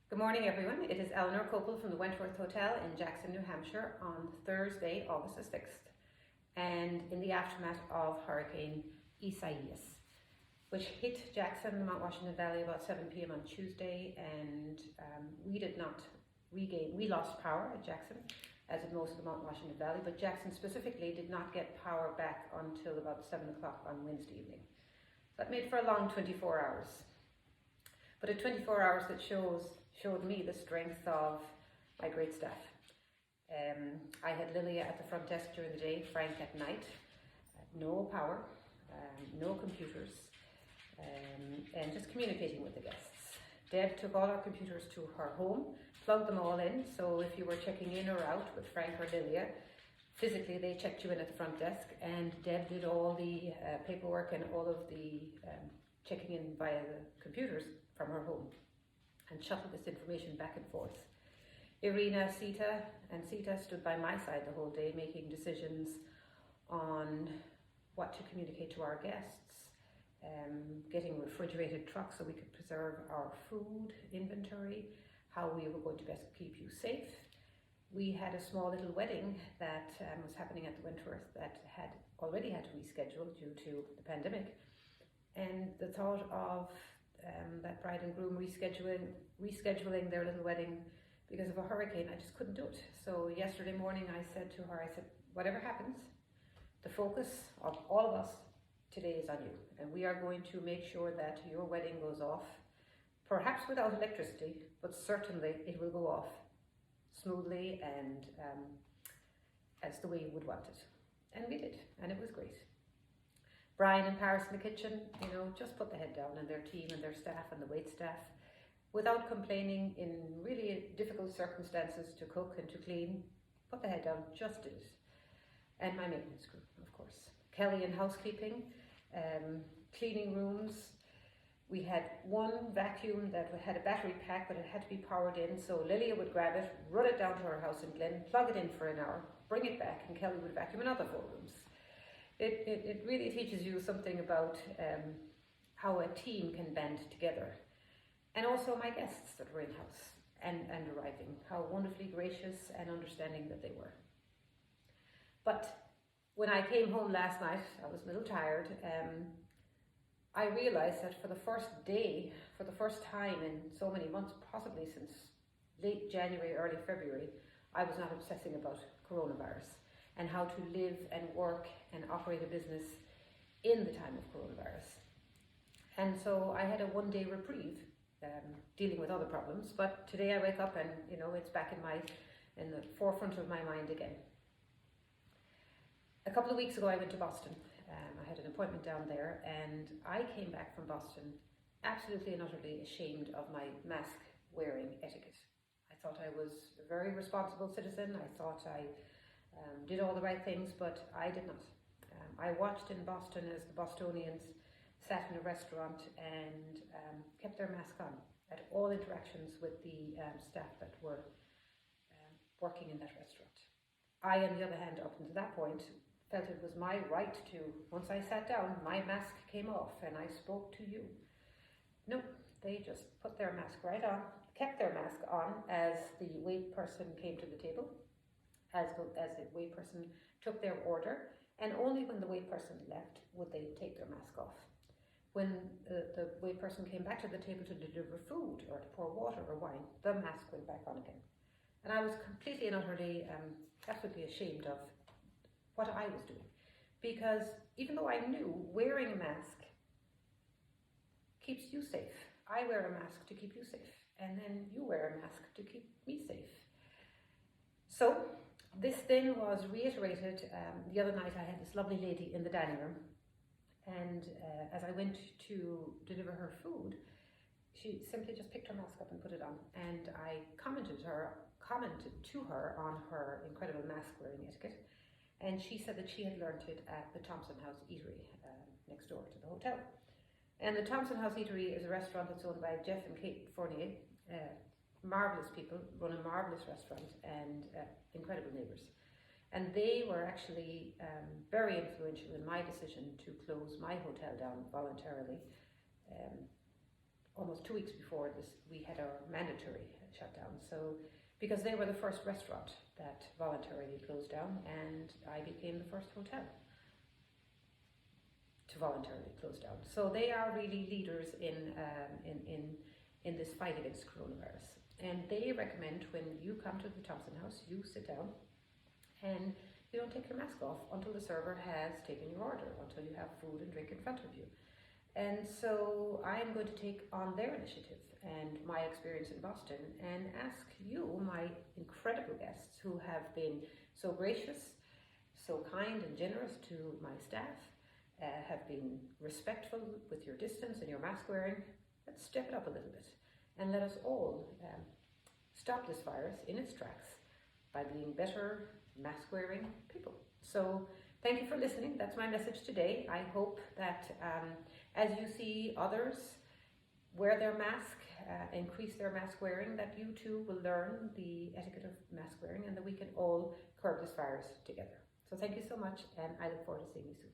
Good morning, everyone. It is Eleanor Copel from the Wentworth Hotel in Jackson, New Hampshire on Thursday, August the 6th, and in the aftermath of Hurricane Isaias, which hit Jackson, the Mount Washington Valley about 7 p.m. on Tuesday, and we lost power at Jackson, as did most of the Mount Washington Valley, but Jackson specifically did not get power back until about 7 o'clock on Wednesday evening. That made for a long 24 hours. But a 24 hours that showed me the strength of my great staff. I had Lilia at the front desk during the day, Frank at night, no power, no computers, and just communicating with the guests. Deb took all our computers to her home, plugged them all in, so if you were checking in or out with Frank or Lilia, physically they checked you in at the front desk, and Deb did all the paperwork and all of the checking in via the computers from her home, and shuttled this information back and forth. Irina, Sita stood by my side the whole day, making decisions on what to communicate to our guests, getting refrigerated trucks so we could preserve our food inventory, how we were going to best keep you safe. We had a small little wedding that was happening at the Wentworth that had already had to reschedule due to the pandemic, and the thought of that bride and groom rescheduling their little wedding because of a hurricane, I just couldn't do it. So yesterday morning I said to her, whatever happens, the focus of all of us today is on you, and we are going to make sure that your wedding goes off, perhaps without electricity, but certainly it will go off smoothly and as the way you would want it. And we did, and it was great. Brian and Paris in the kitchen, just put the head down, and their team and their staff and the wait staff, without complaining, in really difficult circumstances to cook and to clean, put the head down, just did it. And my maintenance crew, of course. Kelly in housekeeping, cleaning rooms. We had one vacuum that had a battery pack, but it had to be powered in, so Lilia would grab it, run it down to her house in Glen, plug it in for an hour, bring it back, and Kelly would vacuum another 4 rooms. It really teaches you something about how a team can band together. And also my guests that were in-house and arriving, how wonderfully gracious and understanding that they were. But when I came home last night, I was a little tired. I realized that for the first time in so many months, possibly since late January, early February, I was not obsessing about coronavirus and how to live and work and operate a business in the time of coronavirus. And so I had a one-day reprieve, dealing with other problems, but today I wake up and it's back in the forefront of my mind again. A couple of weeks ago I went to Boston. I had an appointment down there, and I came back from Boston absolutely and utterly ashamed of my mask wearing etiquette. I thought I was a very responsible citizen. I thought I did all the right things, but I did not. I watched in Boston as the Bostonians sat in a restaurant and kept their mask on at all interactions with the staff that were working in that restaurant. I, on the other hand, up until that point, felt it was my right to, once I sat down, my mask came off and I spoke to you. No, they just put their mask right on, kept their mask on as the wait person came to the table, as the wait person took their order, and only when the wait person left would they take their mask off. When the wait person came back to the table to deliver food or to pour water or wine, the mask went back on again. And I was completely and utterly, absolutely ashamed of what I was doing. Because even though I knew wearing a mask keeps you safe, I wear a mask to keep you safe, and then you wear a mask to keep me safe. So this then was reiterated the other night. I had this lovely lady in the dining room, and as I went to deliver her food, she simply just picked her mask up and put it on, and I commented to her on her incredible mask wearing etiquette, and she said that she had learned it at the Thompson House Eatery next door to the hotel. And the Thompson House Eatery is a restaurant that's owned by Jeff and Kate Fournier, marvellous people, run a marvellous restaurant, and incredible neighbours. And they were actually very influential in my decision to close my hotel down voluntarily almost 2 weeks before this, we had our mandatory shutdown. So, because they were the first restaurant that voluntarily closed down, and I became the first hotel to voluntarily close down. So they are really leaders in this fight against coronavirus. And they recommend when you come to the Thompson House, you sit down and you don't take your mask off until the server has taken your order, until you have food and drink in front of you. And so I'm going to take on their initiative and my experience in Boston and ask you, my incredible guests who have been so gracious, so kind and generous to my staff, have been respectful with your distance and your mask wearing. Let's step it up a little bit and let us all stop this virus in its tracks by being better mask wearing people. So thank you for listening. That's my message today. I hope that as you see others wear their mask, increase their mask wearing, that you too will learn the etiquette of mask wearing and that we can all curb this virus together. So thank you so much, and I look forward to seeing you soon.